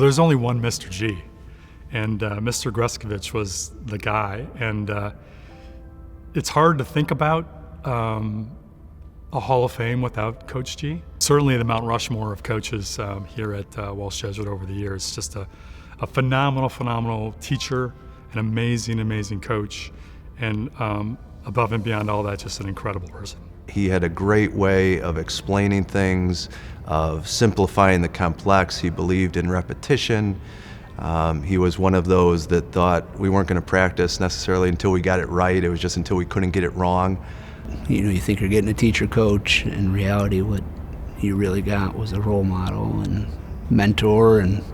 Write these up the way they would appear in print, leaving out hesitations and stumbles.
There's only one Mr. G, and Mr. Grescovich was the guy. And it's hard to think about a Hall of Fame without Coach G. Certainly the Mount Rushmore of coaches here at Walsh Jesuit over the years. Just a phenomenal teacher, an amazing coach, and above and beyond all that, just an incredible person. He had a great way of explaining things, of simplifying the complex. He believed in repetition. He was one of those that thought we weren't going to practice necessarily until we got it right. It was just until we couldn't get it wrong. You know, you think you're getting a teacher coach. In reality, what you really got was a role model and mentor and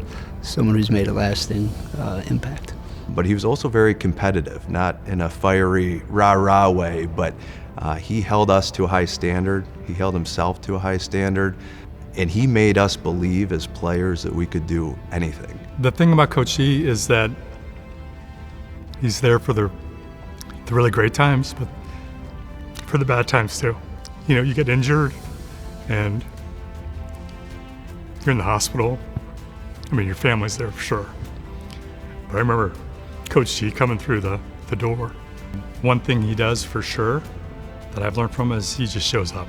someone who's made a lasting impact. But he was also very competitive, not in a fiery rah-rah way, but he held us to a high standard. He held himself to a high standard, and he made us believe as players that we could do anything. The thing about Coach G is that he's there for the really great times, but for the bad times too. You know, you get injured and you're in the hospital. I mean, your family's there for sure. But I remember Coach G coming through the door. One thing he does for sure that I've learned from him is he just shows up.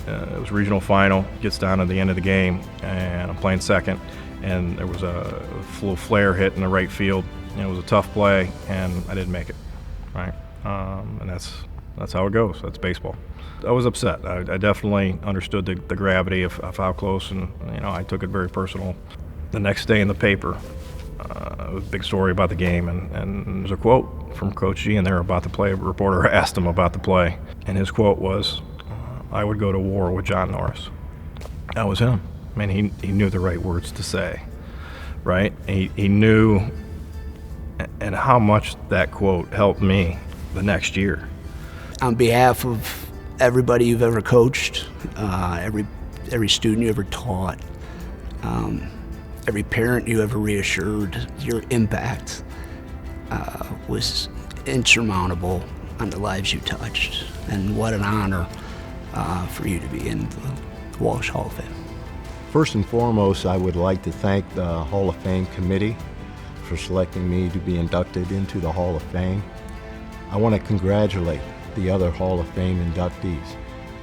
It was regional final, gets down to the end of the game, and I'm playing second, and there was a little flare hit in the right field, and it was a tough play, and I didn't make it, right? And that's how it goes. That's baseball. I was upset. I definitely understood the gravity of how close, and I took it very personal. The next day in the paper, it was a big story about the game, and there's a quote from Coach G in there about the play. A reporter asked him about the play, and his quote was, "I would go to war with John Norris." That was him. I mean, he knew the right words to say, right? He knew, and how much that quote helped me the next year. On behalf of everybody you've ever coached, every student you ever taught, every parent you ever reassured, your impact was insurmountable on the lives you touched. And what an honor for you to be in the Walsh Hall of Fame. First and foremost, I would like to thank the Hall of Fame committee for selecting me to be inducted into the Hall of Fame. I want to congratulate the other Hall of Fame inductees,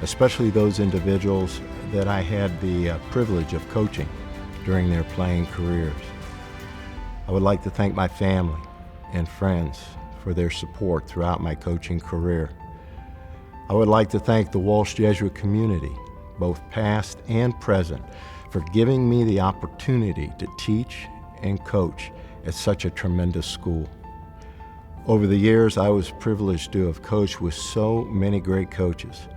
especially those individuals that I had the privilege of coaching during their playing careers. I would like to thank my family and friends for their support throughout my coaching career. I would like to thank the Walsh Jesuit community, both past and present, for giving me the opportunity to teach and coach at such a tremendous school. Over the years, I was privileged to have coached with so many great coaches,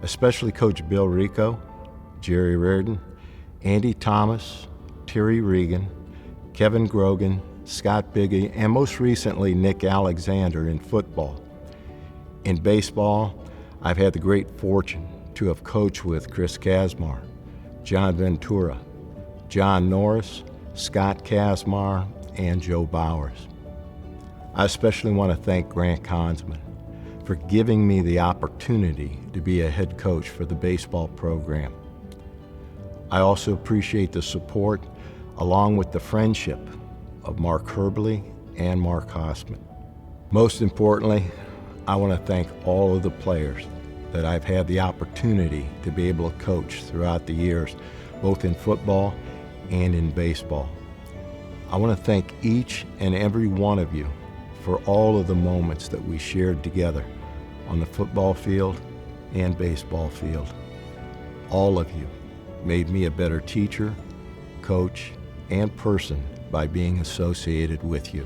especially Coach Bill Rico, Jerry Reardon, Andy Thomas, Terry Regan, Kevin Grogan, Scott Biggie, and most recently Nick Alexander in football. In baseball, I've had the great fortune to have coached with Chris Kazmar, John Ventura, John Norris, Scott Kazmar, and Joe Bowers. I especially want to thank Grant Consman for giving me the opportunity to be a head coach for the baseball program. I also appreciate the support along with the friendship of Mark Herbley and Mark Hossman. Most importantly, I want to thank all of the players that I've had the opportunity to be able to coach throughout the years, both in football and in baseball. I want to thank each and every one of you for all of the moments that we shared together on the football field and baseball field. All of you made me a better teacher, coach, and person by being associated with you.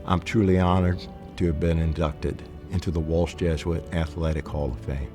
I'm truly honored to have been inducted into the Walsh Jesuit Athletic Hall of Fame.